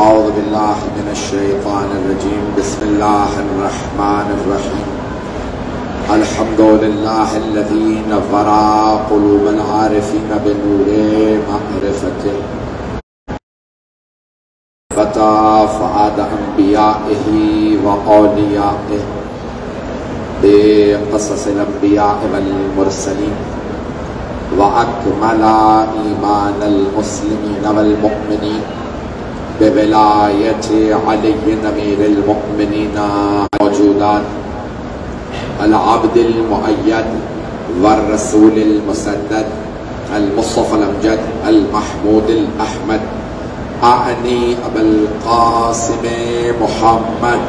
اعوذ باللہ من الشیطان الرجیم بسم اللہ الرحمن الرحیم الحمد للہ الذی نور قلوب العارفین بنور معرفته فتح فؤاد انبیائه واولیائه بقصص الانبیاء والمرسلین وأكمل إيمان المسلمين والمؤمنين بولاية علي أمير المؤمنين موجودان العبد المؤيد والرسول المسدد المصطفى الأمجد المحمود الأحمد أعني أبا القاسم محمد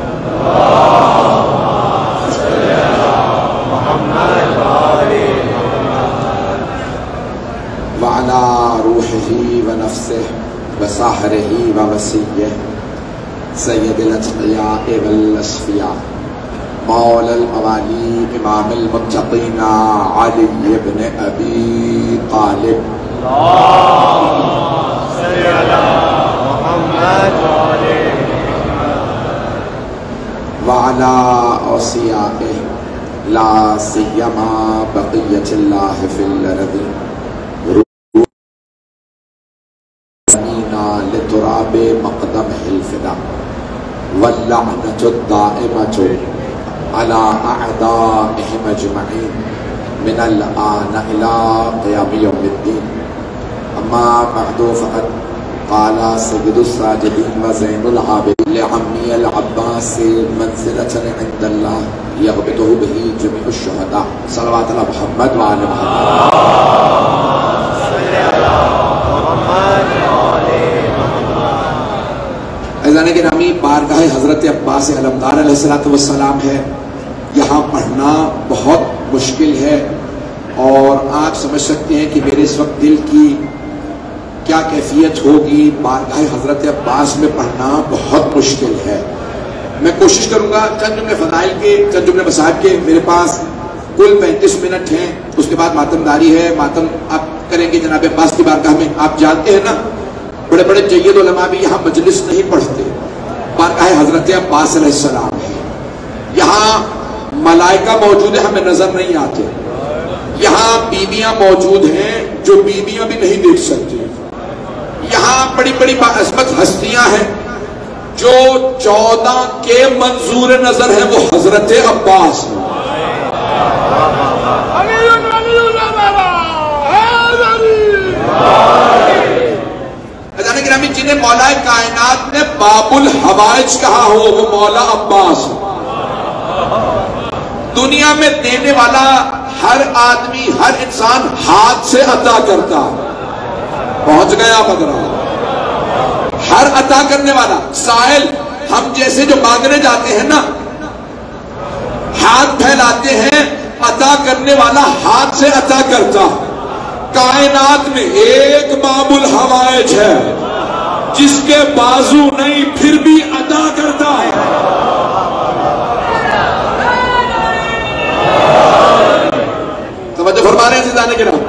وعلى روحه ونفسه وسحره ووسيه سيد الأتقياء والأصفياء مولى الأوالي إمام المتقين علي بن أبي طالب سيدنا محمد وعلى أوصيائه لا سيما بقية الله في الأرض لتراب مقدمه الفداء واللعنة الدائمة على أعدائهم أجمعين من الآن إلى قيام يوم الدين أما بعد فقد قال سيد الساجدين وزين العابدين لعمي العباس منزلة عند الله يغبطه به جميع الشهداء صلوات الله محمد وعلى محمد عزیزان گرامی بارگاہ حضرت عباس علمدار علیہ السلام ہے. یہاں پڑھنا بہت مشکل ہے اور آپ سمجھ سکتے ہیں کہ میرے اس وقت دل کی کیا کیفیت ہوگی. بارگاہ حضرت عباس میں پڑھنا بہت مشکل ہے. میں کوشش کروں گا چند جملے فضائل کے چند جملے مصائب کے. میرے پاس کل 35 منٹ ہیں. اس کے بعد ماتم داری ہے. ماتم آپ کریں گے جناب عباس کی بارگاہ میں. آپ جانتے ہیں نا بڑے بڑے جید علماء بھی یہاں مجلس نہیں پڑھتے. بارگاہ حضرت عباس علیہ السلام ہے. یہاں ملائکہ موجود ہیں ہمیں نظر نہیں آتے. یہاں بیویاں موجود ہیں جو بیویاں بھی نہیں دیکھ سکتی. یہاں بڑی بڑی عظمت ہستیاں ہیں جو 14 کے منظور نظر ہیں وہ حضرت عباس ہیں. جنہیں مولا کائنات نے باب الحوائج کہا ہو وہ مولا عباس. دنیا میں دینے والا ہر آدمی ہر انسان ہاتھ سے عطا کرتا ہے. پہنچ گیا بدرا. ہر عطا کرنے والا سائل ہم جیسے جو مانگنے جاتے ہیں نا ہاتھ پھیلاتے ہیں. عطا کرنے والا ہاتھ سے عطا کرتا ہے. کائنات میں ایک باب الحوائج ہے جس کے بازو نہیں پھر بھی عطا کرتا ہے. توجہ فرما رہے ہیں عزیزان کرام.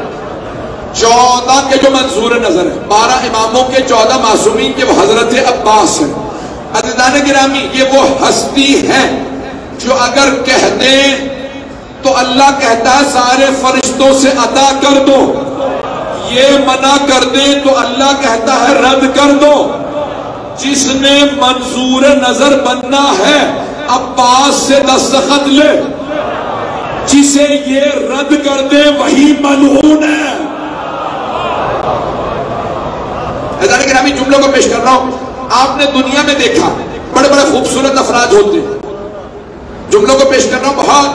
14 کے جو منظور نظر ہیں 12 اماموں کے 14 معصومین کے وہ حضرت عباس ہیں. عزیزان گرامی یہ وہ ہستی ہیں جو اگر کہہ دیں تو اللہ کہتا ہے سارے فرشتوں سے عطا کر دو. یہ منع کر دیں تو اللہ کہتا ہے رد کر دو. جس نے منظور نظر بننا ہے عباس سے دستخط لے. جسے یہ رد کر دے وہی ملعون ہے. حضرت گرامی جملوں کو پیش کر رہا ہوں. آپ نے دنیا میں دیکھا بڑے بڑے خوبصورت افراد ہوتے ہیں. جملوں کو پیش کر رہا ہوں بہت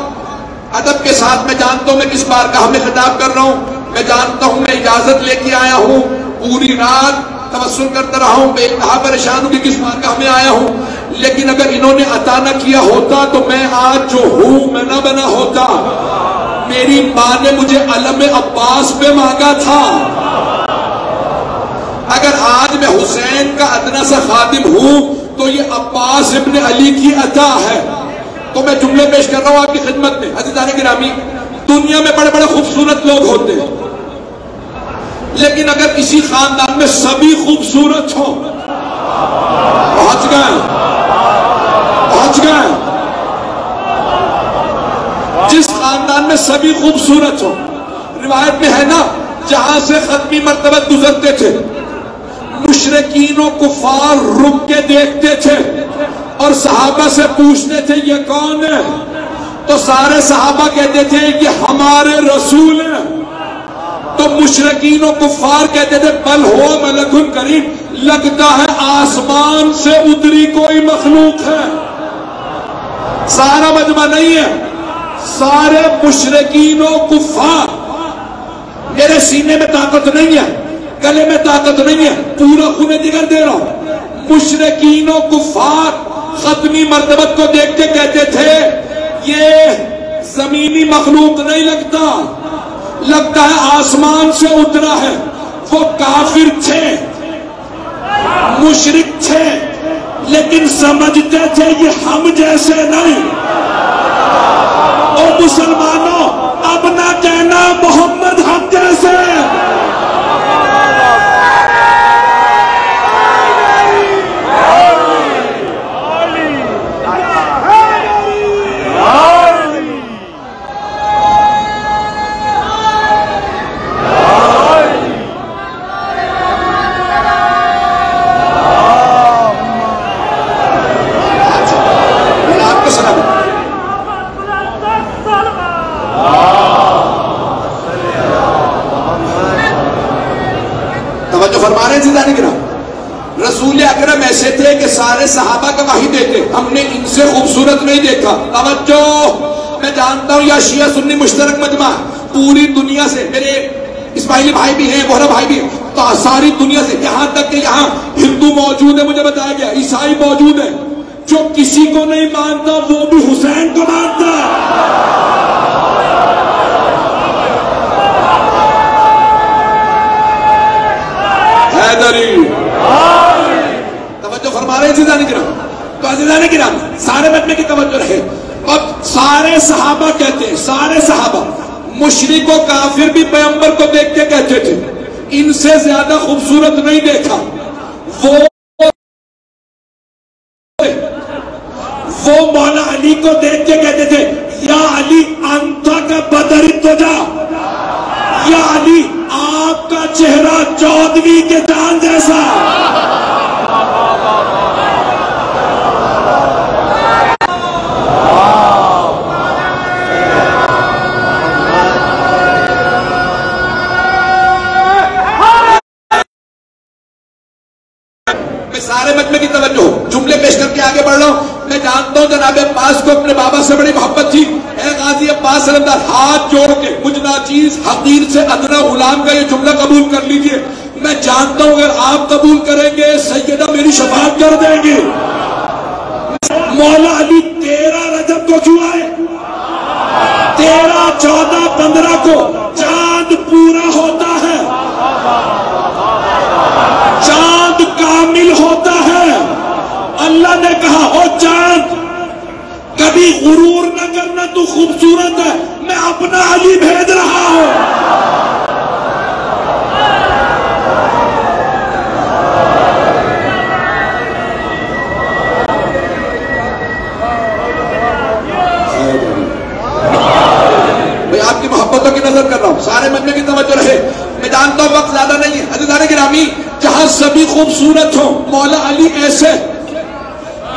ادب کے ساتھ. میں جانتا ہوں میں کس بارگاہ میں خطاب کر رہا ہوں. میں جانتا ہوں میں اجازت لے کے آیا ہوں. پوری رات توسل کرتا رہا ہوں. بے انتہا پریشان ہوں کہ کس بارگاہ میں آیا ہوں. لیکن اگر انہوں نے عطا نہ کیا ہوتا تو میں آج جو ہوں میں نہ بنا ہوتا. میری ماں نے مجھے علم عباس پہ مانگا تھا. اگر آج میں حسین کا ادنا سا خادم ہوں تو یہ عباس ابن علی کی عطا ہے. تو میں جملے پیش کر رہا ہوں آپ کی خدمت میں. عزیزان گرامی دنیا میں بڑے بڑے خوبصورت لوگ ہوتے ہیں لیکن اگر کسی خاندان میں سبھی خوبصورت ہوں سبھی خوبصورت ہو. روایت میں ہے نا جہاں سے ختمی مرتبہ گزرتے تھے مشرکین و کفار رک کے دیکھتے تھے اور صحابہ سے پوچھتے تھے یہ کون ہے؟ تو سارے صحابہ کہتے تھے یہ ہمارے رسول ہیں. تو مشرکین و کفار کہتے تھے بل ہو ملک کریم، لگتا ہے آسمان سے اتری کوئی مخلوق ہے. سارا مجمع نہیں ہے، سارے مشرکین و کفار. میرے سینے میں طاقت نہیں ہے، گلے میں طاقت نہیں ہے، پورا خون جگر دے رہا ہوں. مشرکین و کفار ختمی مرتبت کو دیکھ کے کہتے تھے یہ زمینی مخلوق نہیں لگتا ہے آسمان سے اترا ہے. وہ کافر تھے، مشرک تھے، لیکن سمجھتے تھے یہ ہم جیسے نہیں. اور مسلمانوں اب نہ کہنا محمد ہم جیسے. فرما رہے ہیں رسول اکرم ایسے تھے کہ سارے صحابہ گواہی دیتے ہم نے ان سے خوبصورت نہیں دیکھا. توجہ، میں جانتا ہوں یا شیعہ سنی مشترک مجمع پوری دنیا سے، میرے اسماعیلی بھائی بھی ہیں، بہرا بھائی بھی ہیں، تو ساری دنیا سے، یہاں تک کہ یہاں ہندو موجود ہے، مجھے بتایا گیا عیسائی موجود ہے، جو کسی کو نہیں مانتا وہ بھی حسین کو مانتا ہے. توجہ فرما رہے ہیں عزیزان کرام. تو عزیزان کرام سارے مجمع کی توجہ رہے. اور سارے صحابہ کہتے ہیں، سارے صحابہ مشرک و کافر بھی پیغمبر کو دیکھ کے کہتے تھے ان سے زیادہ خوبصورت نہیں دیکھا. وہ مولا علی کو دیکھ کے کہتے تھے یا علی انتا کا بدر تو جا، یا علی آپ کا چہرہ چودھویں کے چاند جیسا. میں سارے مجمع کی توجہ جملے پیش کر کے آگے بڑھ رہا ہوں. میں جانتا ہوں جناب عباس کو اپنے بابا سے بڑی محبت تھی. اے غازی عباس علمدار ہاتھ جوڑ کے مجھ ناچیز حقیر سے ادنا غلام کا یہ جملہ قبول کر لیجئے. میں جانتا ہوں اگر آپ قبول کریں گے سیدہ میری شفاعت کر دیں گے. مولا علی 13 رجب کو کیوں آئے؟ 13، 14، 15 کو چاند پورا ہوتا ہے، چاند کامل ہوتا ہے. اللہ نے کہا او چاند کبھی غرور نہ کرنا، تو خوبصورت ہے، میں اپنا علی بھیج رہا ہوں. میں آپ کی محبتوں کی نظر کر رہا ہوں، سارے مجمع کی توجہ رہے. میں جانتا ہوں وقت زیادہ نہیں ہے. عزیزان گرامی جہاں سبھی خوبصورت ہوں مولا علی ایسے،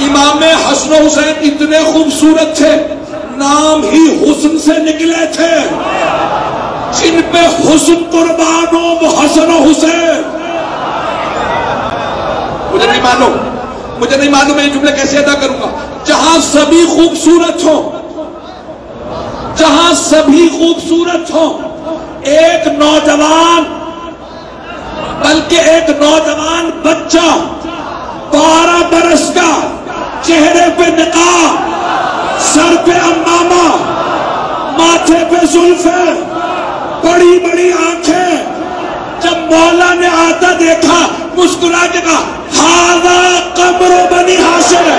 امام حسن و حسین اتنے خوبصورت تھے نام ہی حسن سے نکلے تھے. جن پہ حسن قربان ہو وہ حسن و حسین. مجھے نہیں معلوم میں یہ جملے کیسے ادا کروں گا. جہاں سبھی خوبصورت ہوں، جہاں سبھی خوبصورت ہوں، ایک نوجوان، بلکہ ایک نوجوان بچہ 12 برس کا، چہرے پہ نقاب، سر پہ عمامہ، ماتھے پہ زلفیں، بڑی بڑی آنکھیں، جب مولا نے آتا دیکھا مسکرا کے کہا ہذا قمر بنی ہاشم.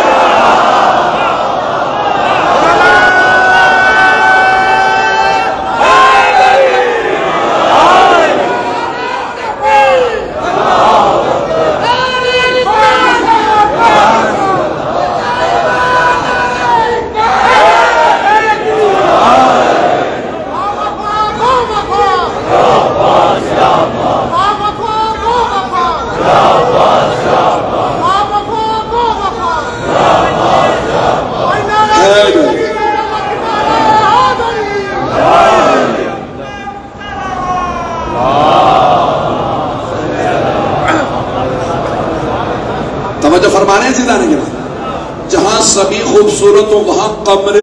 توجہ فرما رہے ہیں زندہ کے بعد جہاں سبھی خوبصورت ہو وہاں قمر.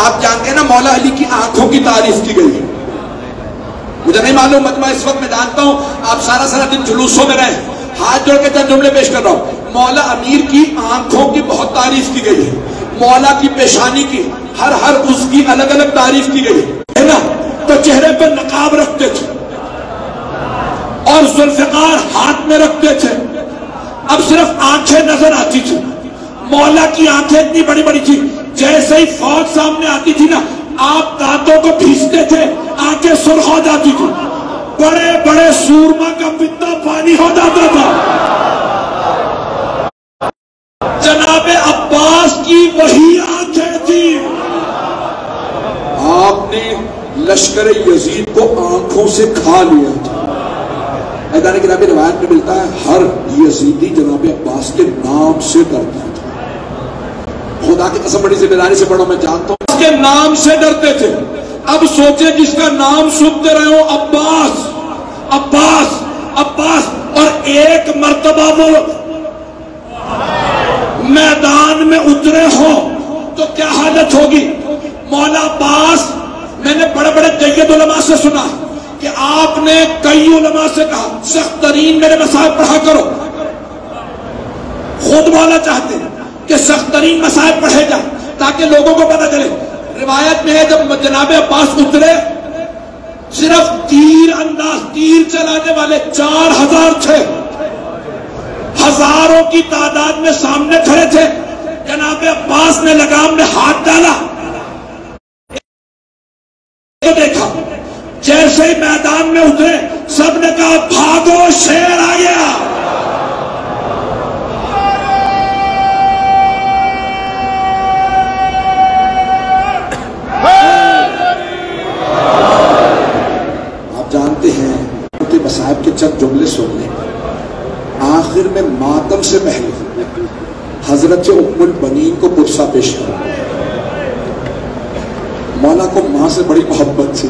آپ جانتے ہیں نا مولا علی کی آنکھوں کی تعریف کی گئی ہے. مجھے نہیں معلوم مجمع اس وقت میں جانتا ہوں آپ سارا دن جلوسوں میں رہے, ہاتھ جوڑ کے چند جملے پیش کر رہا ہوں. مولا امیر کی آنکھوں کی بہت تعریف کی گئی ہے, مولا کی پیشانی کی ہر اس کی الگ الگ تعریف کی گئی ہے نا. تو چہرے پہ نقاب رکھتے تھے اور ذوالفقار ہاتھ میں رکھتے تھے, اب صرف آنکھیں نظر آتی تھی. مولا کی آنکھیں اتنی بڑی بڑی تھی, جیسے ہی فوج سامنے آتی تھی نا آپ دانتوں کو بھیجتے تھے, آنکھیں سرخ ہو جاتی تھی, بڑے بڑے سورما کا پتا پانی ہو جاتا تھا. جناب عباس کی وہی آنکھیں تھی. آپ نے لشکر یزید کو آنکھوں سے کھا لیا تھا. ایدان کتابی روایت میں ملتا ہے ہر یزیدی جناب عباس کے نام سے ڈرتا تھا. خدا کی قسم بڑی ذمہ داری سے پڑھو, میں جانتا ہوں اس کے نام سے ڈرتے تھے. اب سوچیں جس کا نام سنتے رہے ہو عباس عباس عباس, اور ایک مرتبہ وہ میدان میں اترے ہو تو کیا حالت ہوگی. مولا عباس, میں نے بڑے بڑے جید علماء سے سنا کہ آپ نے کئی علماء سے کہا سخت ترین میرے مصائب پڑھا کرو. خود مولا چاہتے ہیں کہ سخت ترین مصائب پڑھے جائیں تاکہ لوگوں کو پتہ چلے. روایت میں ہے جب جناب عباس اترے صرف تیر انداز, تیر چلانے والے 4000 تھے, ہزاروں کی تعداد میں سامنے کھڑے تھے. جناب عباس نے لگام میں ہاتھ ڈالا, دیکھا جیسے ہی میدان میں اترے سب نے کہا بھاگو شیر آ گیا. آپ جانتے ہیں ان کے مصائب کے چند جملے سن لیں. آخر میں ماتم سے پہلے حضرت ام البنین کو پرسہ پیش کیا. مولا کو ماں سے بڑی محبت تھی.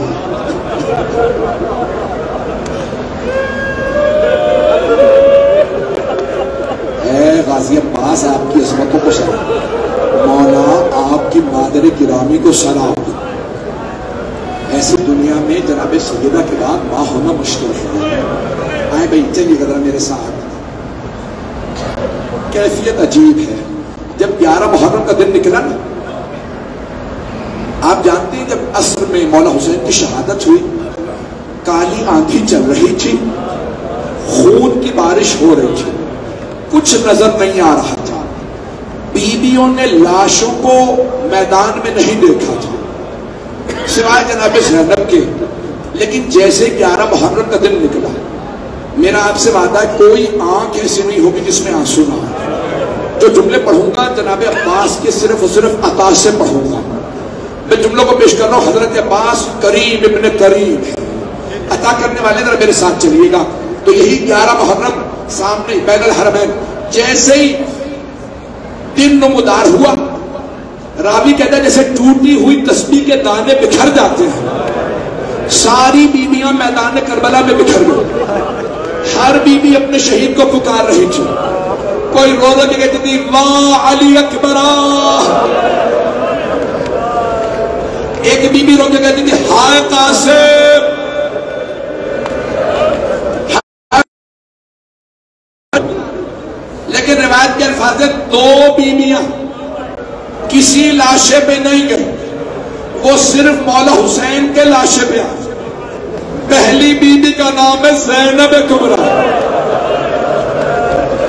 اے غازی عباس آپ کی عظمتوں کو سلام, مولا آپ کی مادر گرامی کو سلام. ایسی دنیا میں جناب سیدہ کے بعد ماں ہونا مشکل ہے. آئے بھائی چلیے ذرا میرے ساتھ. کیفیت عجیب ہے. جب 11 محرم کا دن نکلا نا, آپ جانتے ہیں جب عصر میں مولا حسین کی شہادت ہوئی, کالی آندھی چل رہی تھی, خون کی بارش ہو رہی تھی, کچھ نظر نہیں آ رہا تھا. بیویوں نے لاشوں کو میدان میں نہیں دیکھا تھا سوائے جناب زینب کے. لیکن جیسے 11 محرم کا دن نکلا, میرا آپ سے وعدہ ہے کوئی آنکھ ایسی نہیں ہوگی جس میں آنسو نہ آئے. جو جملے پڑھوں گا جناب عباس کے صرف اور صرف عطا سے پڑھوں گا. میں جملوں کو پیش کر رہا ہوں. حضرت عباس کریم ابن کریم ہے, عطا کرنے والے ذرا میرے ساتھ چلیے گا. تو یہی 11 محرم سامنے بین الحرمین, جیسے ہی دن نمودار ہوا, راوی کہتا ہے جیسے ٹوٹی ہوئی تسبیح کے دانے بکھر جاتے ہیں, ساری بیویاں میدان کربلا میں بکھر گئی. ہر بیوی اپنے شہید کو پکار رہی تھی. کوئی رو رو کے کہتی تھی واہ علی اکبر, ایک بیوی رو کے کہتی تھی ہائے قاسم. لیکن روایت کے الفاظ 2 بیویاں کسی لاشے پہ نہیں گئی, وہ صرف مولا حسین کے لاشے پہ آئی. پہلی بیوی کا نام ہے زینب کبریٰ.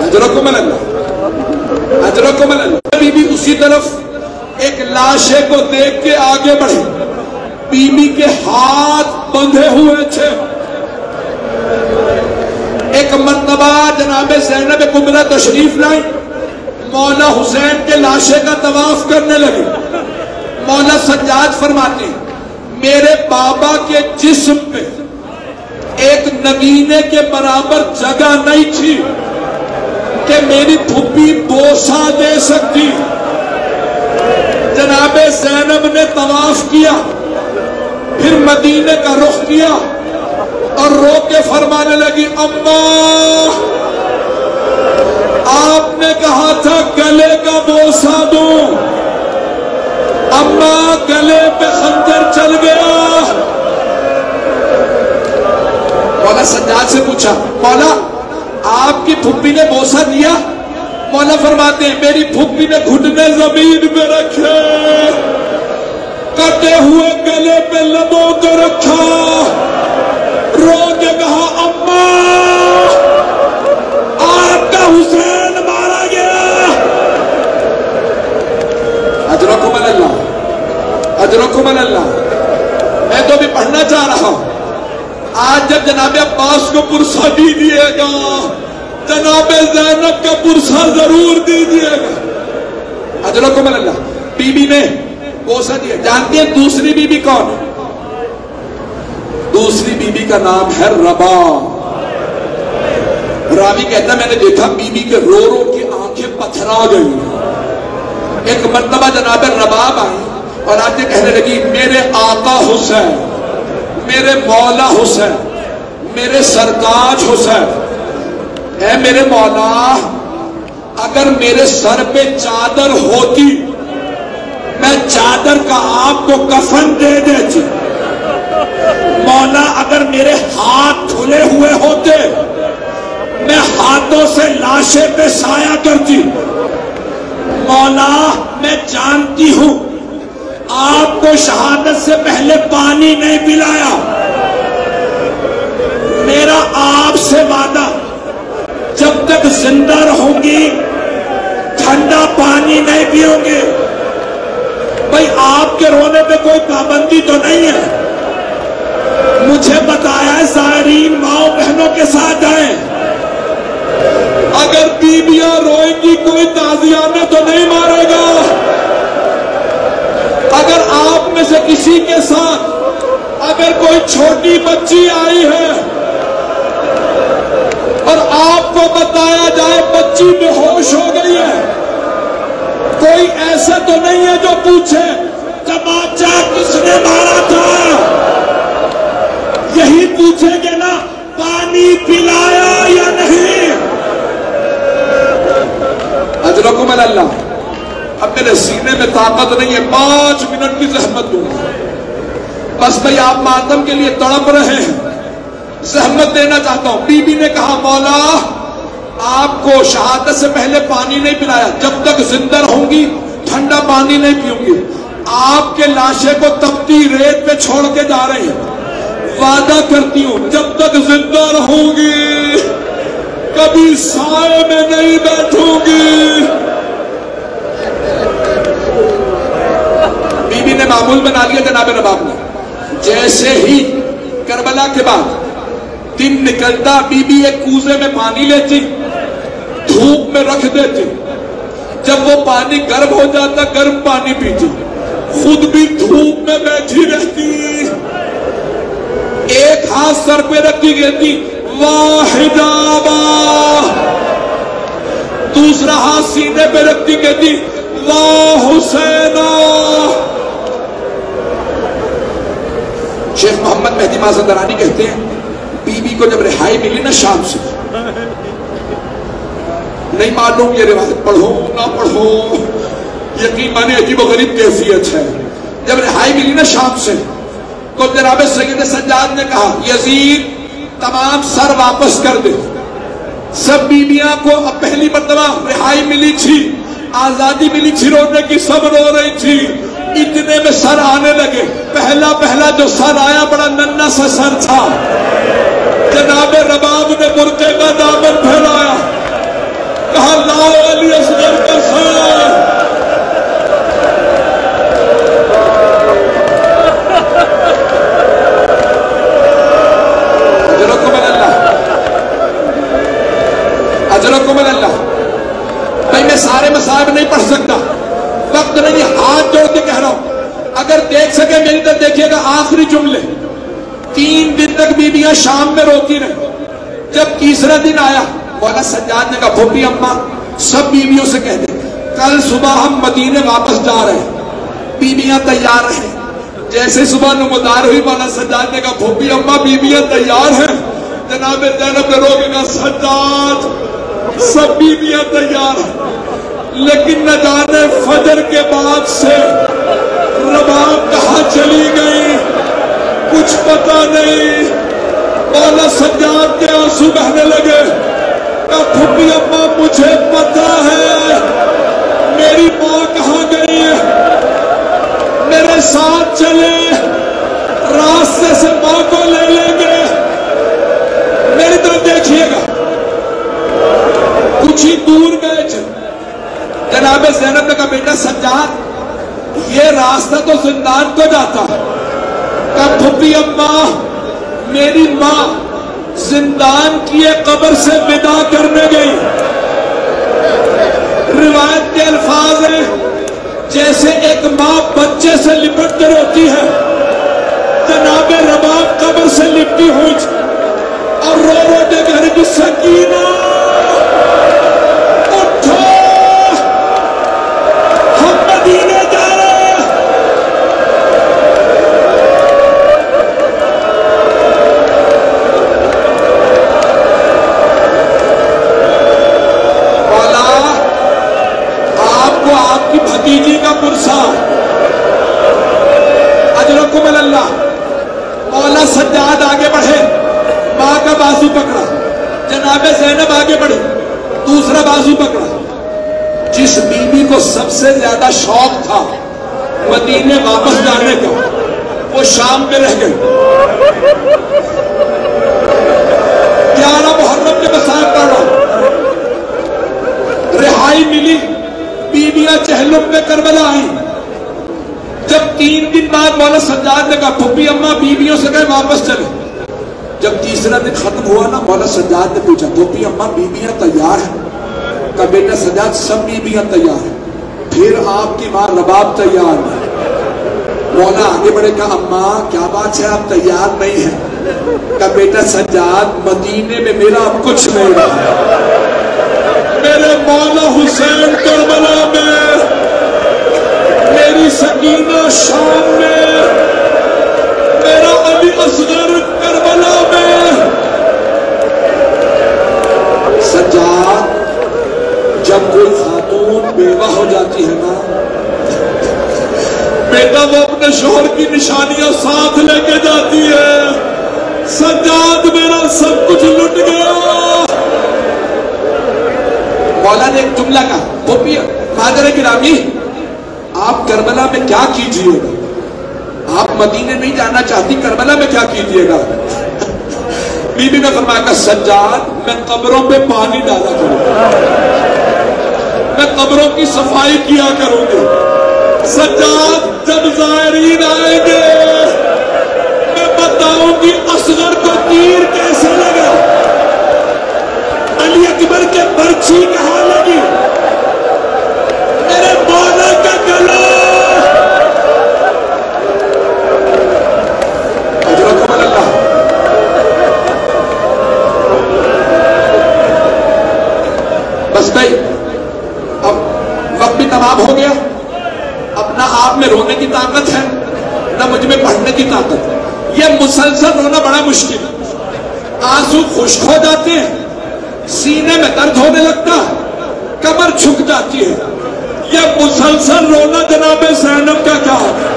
اجرکم اللہ, اجرکم اللہ. بیوی اسی طرف ایک لاشے کو دیکھ کے آگے بڑھی. بیوی کے ہاتھ بندھے ہوئے تھے. ایک مرتبہ جناب زینب کبریٰ تشریف لائی, مولا حسین کے لاشے کا طواف کرنے لگے. مولا سجاد فرماتے ہیں میرے بابا کے جسم پہ ایک نگینے کے برابر جگہ نہیں تھی کہ میری پھپھی بوسہ دے سکتی. جناب زینب نے طواف کیا, پھر مدینے کا رخ کیا اور رو کے فرمانے لگی اماں تھا گلے کا بوسہ دوں، اما گلے پہ خنجر چل گیا۔ مولا سجاد سے پوچھا مولا آپ کی پھپھی نے بوسہ دیا؟ مولا فرماتے ہیں میری پھپھی نے گھٹنے زمین پہ رکھے، کٹے ہوئے گلے پہ لبوں کو رکھا، رو کے کہا اماں آپ کا حسین مارا گیا۔ اجرکم اللہ، اجرکم اللہ۔ میں تو بھی پڑھنا چاہ رہا ہوں، آج جب جناب عباس کو پرسہ دیجیے گا، جناب زینب کا پرسہ ضرور دیجیے گا۔ اجرکم اللہ۔ بی بی نے بوسہ دیا۔ جانتے ہیں دوسری بی بی کون ہے؟ دوسری بی بی کا نام ہے ربا۔ راوی کہتا ہے میں نے دیکھا بی بی کے رو رو کی آنکھیں پتھرا گئی۔ ایک مرتبہ جناب رباب آئی اور آج یہ کہنے لگی میرے آقا حسین، میرے مولا حسین، میرے سرتاج حسین، اے میرے مولا اگر میرے سر پہ چادر ہوتی میں چادر کا آپ کو کفن دے دیتی، مولا اگر میرے ہاتھ دھلے ہوئے ہوتے میں ہاتھوں سے لاشیں پہ سایہ کرتی، مولا میں جانتی ہوں آپ کو شہادت سے پہلے پانی نہیں پلایا، میرا آپ سے وعدہ جب تک زندہ رہوں گی ٹھنڈا پانی نہیں پیوں گے۔ بھئی آپ کے رونے پہ کوئی پابندی تو نہیں ہے، مجھے بتایا ہے زائرین ماؤں بہنوں کے ساتھ آئیں، اگر بیویاں روئیں گی کوئی تازیانہ تو نہیں مارے گا۔ اگر آپ میں سے کسی کے ساتھ اگر کوئی چھوٹی بچی آئی ہے اور آپ کو بتایا جائے بچی بے ہوش ہو گئی ہے، کوئی ایسا تو نہیں ہے جو پوچھے تماچا کس نے مارا تھا؟ یہی پوچھیں گے نا پانی پلایا یا نہیں؟ اجرکم اللہ۔ اب میرے سینے میں طاقت نہیں ہے، 5 منٹ کی زحمت دوں گا بس۔ بھئی آپ ماتم کے لیے تڑپ رہے ہیں، زحمت دینا چاہتا ہوں۔ بی بی نے کہا مولا آپ کو شہادت سے پہلے پانی نہیں پلایا، جب تک زندہ رہوں گی ٹھنڈا پانی نہیں پیوں گی۔ آپ کے لاشے کو تپتی ریت پہ چھوڑ کے جا رہے ہیں، وعدہ کرتی ہوں جب تک زندہ رہوں گی کبھی سائے میں نہیں بیٹھوں گی۔ بی بی نے معمول بنا لیا جناب رباب نے۔ جیسے ہی کربلا کے بعد دن نکلتا بی بی ایک کوزے میں پانی لیتی، دھوپ میں رکھ دیتی، جب وہ پانی گرم ہو جاتا گرم پانی پیتی، خود بھی دھوپ میں بیٹھی رہتی، ایک ہاتھ سر پہ رکھتی کہتی واہ حجابا، دوسرا ہاتھ سینے پہ رکھتی کہتی واہ حسینہ۔ شیخ محمد مہدی مازندرانی کہتے ہیں بی بی کو جب رہائی ملی نا شام سے، نہیں معلوم یہ روایت پڑھو نہ پڑھو، یقین مانے عجیب و غریب کیفیت ہے، جب رہائی ملی نا شام سے تو جناب سید سجاد نے کہا یزید تمام سر واپس کر دے۔ سب بیویاں کو اب پہلی مرتبہ رہائی ملی تھی، آزادی ملی تھی رونے کی، سب رو رہی تھی، اتنے میں سر آنے لگے۔ پہلا جو سر آیا بڑا ننھا سا سر تھا، جناب رباب نے برقعے کا دامن پھیلایا، کہا لاؤ علی اصغر کا سر۔ اجرکم اللہ۔ بھائی میں سارے مصائب نہیں پڑھ سکتا، وقت نہیں، ہاتھ جوڑ کے کہہ رہا ہوں، اگر دیکھ سکے میری طرف دیکھیے گا۔ آخری جملے، 3 دن تک بیویاں شام میں روتی رہی، جب تیسرا دن آیا مولا سجاد نے کہا پھوپھی اماں سب بیویوں سے کہہ دیں کل صبح ہم مدینے واپس جا رہے ہیں، بیویاں تیار ہیں۔ جیسے صبح نمودار ہوئی مولا سجاد نے کہا پھوپھی اماں بیویاں تیار ہیں۔ جناب زینب نے رو کے کہا سجاد سب بیویاں تیار ہیں، لیکن نہ جانے فجر کے بعد سے رباب کہاں چلی گئی کچھ پتہ نہیں۔ مولا سجاد کے آنسو بہنے لگے، کہا پھوپھی اماں مجھے پتہ ہے میری ماں کہاں گئی ہے، میرے ساتھ چلے راستے سے ماں کو لے لیں گے، میری طرف دیکھیے گا۔ کچھ ہی دور گئے جناب زینب نے کہا بیٹا سجاد یہ راستہ تو زندان کو جاتا ہے۔ کہا پھوپھی اماں میری ماں زندان کی ایک قبر سے ودا کرنے گئی۔ روایت کے الفاظ ہیں جیسے ایک ماں بچے سے لپٹ کر ہوتی ہے، جناب رباب قبر سے لپٹی ہوئی اور رو رو کے گھر کی سکینہ اٹھو ہم مدینے جا رہے ہیں۔ مولا آپ کو آپ کی بھتیجی کا پرسا اجرکم اللہ۔ مولا سجاد آگے بڑھے، ماں کا بازو پکڑا، جناب زینب آگے بڑھی، دوسرا بازو پکڑا۔ جس بیوی کو سب سے زیادہ شوق تھا مدینے واپس جانے کا وہ شام میں رہ گئی۔ 11 محرم کے مسائل پڑھ رہا، رہائی ملی، بیویاں چہلم میں کربلا آئی۔ جب 3 دن بعد مولا سجاد نے کہا پھوپھی اماں بیویوں سے کہے واپس چلے، جب تیسرا دن ختم ہوا نا مولا سجاد نے پوچھا پھوپھی اماں بیویاں تیار ہیں؟ کہا بیٹا سجاد سب بیویاں تیار ہیں، پھر آپ کی ماں رباب تیار ہے۔ مولا آگے بڑھے، کہا اماں کیا بات ہے آپ تیار نہیں ہیں؟ کہا بیٹا سجاد مدینے میں میرا اب کچھ نہیں رہا، میرے مولا حسین کربلا میں، میری سکینہ شام میں، میرا علی اصغر کربلا میں۔ سجاد جب کوئی خاتون بیوہ ہو جاتی ہے نا بیٹا وہ اپنے شوہر کی نشانیاں ساتھ لے کے جاتی ہے۔ سجاد میرا سب کچھ لٹ گیا۔ مولا نے ایک جملہ کہا پھوپھی مادر گرامی آپ کربلا میں کیا کیجئے گا؟ آپ مدینے نہیں جانا چاہتی، کربلا میں کیا کیجئے گا؟ بی بی نے فرمایا کہ سجاد میں قبروں پہ پانی ڈالا کروں گا، میں قبروں کی صفائی کیا کروں گی۔ سجاد جب زائرین آئیں گے میں بتاؤں گی اصغر کو تیر کیسے لگا، علی اکبر کے برچھی کہاں لگی، میرے مولا کا گلا۔ اجرکم اللہ۔ بس بھائی اب وقت بھی تمام ہو گیا، اپنا آپ میں رونے کی طاقت ہے نہ مجھ میں پڑھنے کی طاقت ہے۔ یہ مسلسل رونا بڑا مشکل ہے، آنسو خشک ہو جاتے ہیں، سینے میں درد ہونے لگتا ہے، کمر جھک جاتی ہے۔ یہ مسلسل رونا جناب زینب کا کام ہے،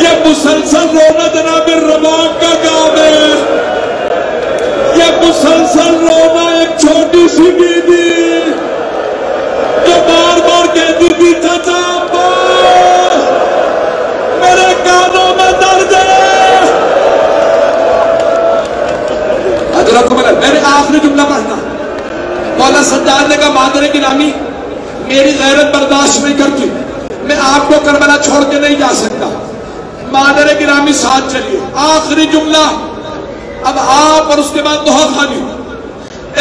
یہ مسلسل رونا جناب رباب کا کام ہے، یہ مسلسل رونا ایک چھوٹی سی بیوی جو بار بار کہتی تھی چچا ابا میرے کانوں میں درد ہے۔ حضرت میں نے آخری جملہ پڑھنا، مولا سجاد نے کہا مادر گرامی میری غیرت برداشت نہیں کرتی، میں آپ کو کربلا چھوڑ کے نہیں جا سکتا، مادر گرامی ساتھ چلیے۔ آخری جملہ، اب آپ اور اس کے بعد دعا خانی۔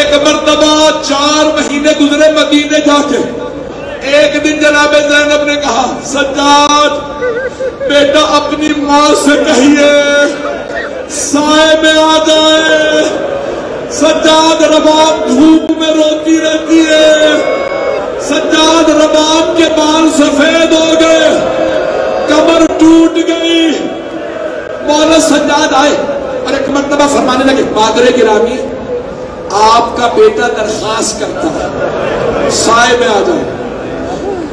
ایک مرتبہ 4 مہینے گزرے مدینے جا کے، ایک دن جناب زینب نے کہا سجاد بیٹا اپنی ماں سے کہیے سائے میں آ جائے۔ سجاد رباب دھوپ میں روتی رہتی ہے، سجاد رباب کے بال سفید ہو گئے، کمر ٹوٹ گئی۔ مولا سجاد آئے اور ایک مرتبہ فرمانے لگے مادر گرامی آپ کا بیٹا درخواست کرتا ہے سائے میں آ جائے.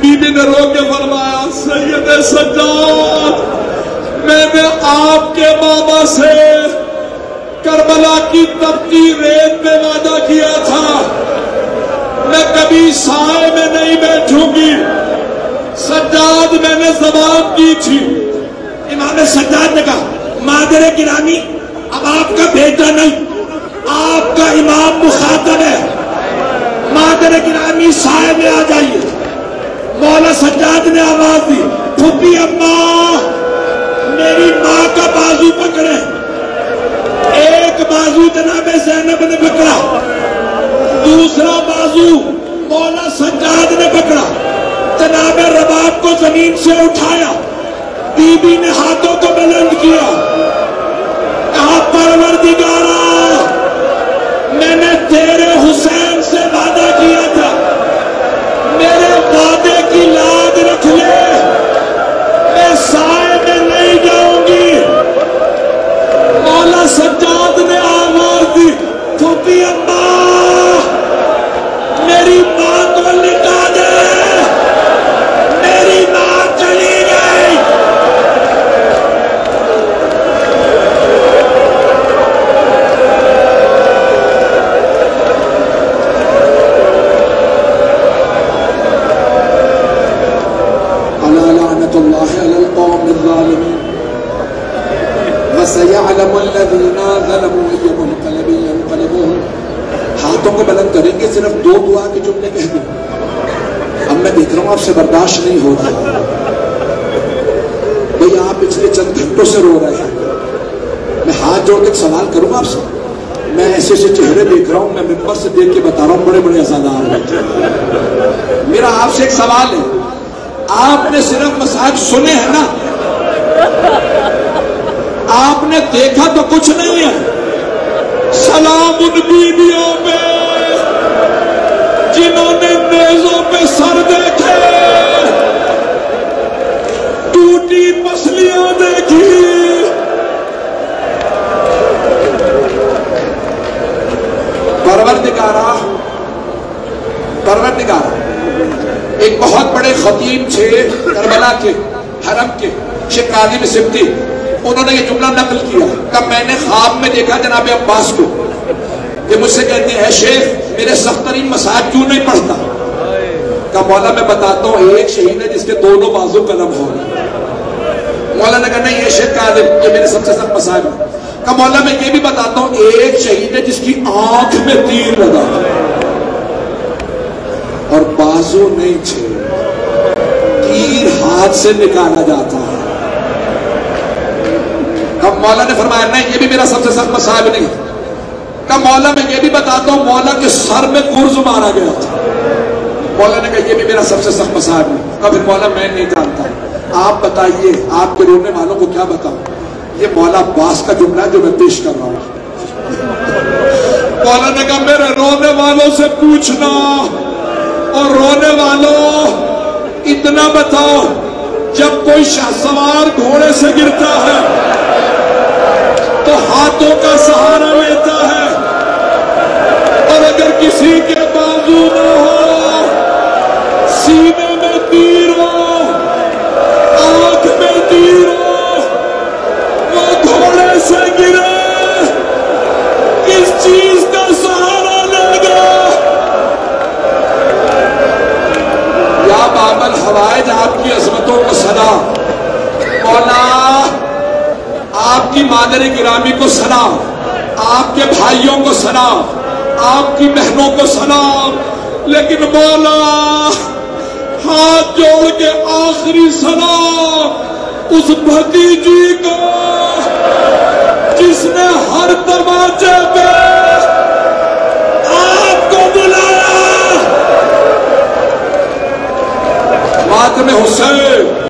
بی بی نے رو کے فرمایا سید سجاد میں نے آپ کے بابا سے کربلا کی تپتی ریت میں وعدہ کیا تھا میں کبھی سائے میں نہیں بیٹھوں گی. سجاد میں نے زبان کی تھی. امام سجاد نے کہا مادر گرامی اب آپ کا بیٹا نہیں آپ کا امام مخاطب ہے. مادر گرامی سائے میں آ جائیے. مولا سجاد نے آواز دی پھوپھی اماں میری ماں کا بازو پکڑے. ایک بازو جناب زینب نے پکڑا دوسرا بازو مولا سجاد نے پکڑا. جناب رباب کو زمین سے اٹھایا. بی بی نے ہاتھوں کو بلند کیا کہا پروردگارا میں نے تیرے حسین سے وعدہ کیا تھا میرے وعدے کی لاد رکھ لے میں سائے میں نہیں جاؤں گی. مولا سجاد نے آواز دی پھوپھی اماں میری ماں کو لٹا دے. میری ماں چلی گئی. لعنت اللہ علی القوم الظالمین وسيعلم الذين ظلموا أي منقلب ينقلبون. ہاتھوں کو بلند کریں گے صرف 2 دعا کے جملے کہہ دیں. اب میں دیکھ رہا ہوں آپ سے برداشت نہیں ہو رہا بھئی آپ پچھلے چند گھنٹوں سے رو رہے ہیں. میں ہاتھ جوڑ کے سوال کروں گا آپ سے. میں ایسے ایسے چہرے دیکھ رہا ہوں میں ممبر سے دیکھ کے بتا رہا ہوں بڑے بڑے عزادار ہیں. میرا آپ سے ایک سوال ہے آپ نے صرف مسائل سنے ہیں نا آپ نے دیکھا تو کچھ نہیں ہے. سلام ان بیویوں پہ جنہوں نے نیزوں پہ سر دیکھے ٹوٹی پسلیاں دیکھی. پروردگارا ایک بہت بڑے خطیب تھے کربلا کے حرم کے شیخ کاظم سبتی. انہوں نے یہ جملہ نقل کیا کہ میں نے خواب میں دیکھا جناب عباس کو کہ مجھ سے کہتے ہیں شیخ میرے سخت ترین مصائب کیوں نہیں پڑھتا. کہ مولا میں بتاتا ہوں ایک شہید ہے جس کے دونوں بازو قلم ہو. مولا نے کہا نہیں یہ شیخ کاظم یہ میرے سب سے سخت مصائب ہے. کہ مولا میں یہ بھی بتاتا ہوں ایک شہید ہے جس کی آنکھ میں تیر لگا اور بازو نہیں تھے. تیر ہاتھ سے نکالا جاتا ہے. اب مولا نے فرمایا نہیں یہ بھی میرا سب سے سخت مصائب نہیں. کہ مولا میں یہ بھی بتاتا ہوں مولا کے سر میں گرز مارا گیا تھا. مولا نے کہا یہ بھی میرا سب سے سخت مصائب نہیں. کبھی مولا میں نہیں جانتا آپ بتائیے آپ کے رونے والوں کو کیا بتاؤں. یہ مولا عباس کا جملہ ہے جو میں پیش کر رہا ہوں. مولا نے کہا میرے رونے والوں سے پوچھنا اور رونے والوں اتنا بتاؤ جب کوئی شہسوار گھوڑے سے گرتا ہے تو ہاتھوں کا سہارا لیتا ہے اور اگر کسی کے بازو نہ ہو سینے میں تیر ہو آنکھ میں تیر ہو وہ گھوڑے سے گرے کس چیز کا سہارا لے گا. یا باب الحوائج آپ کی عظمتوں کو سلام. مولا آپ کی مادر گرامی کو سلام آپ کے بھائیوں کو سلام آپ کی بہنوں کو سلام. لیکن مولا ہاتھ جوڑ کے آخری سلام اس بھتیجی کو جس نے ہر تماچے پہ آپ کو بلایا. ماتم حسین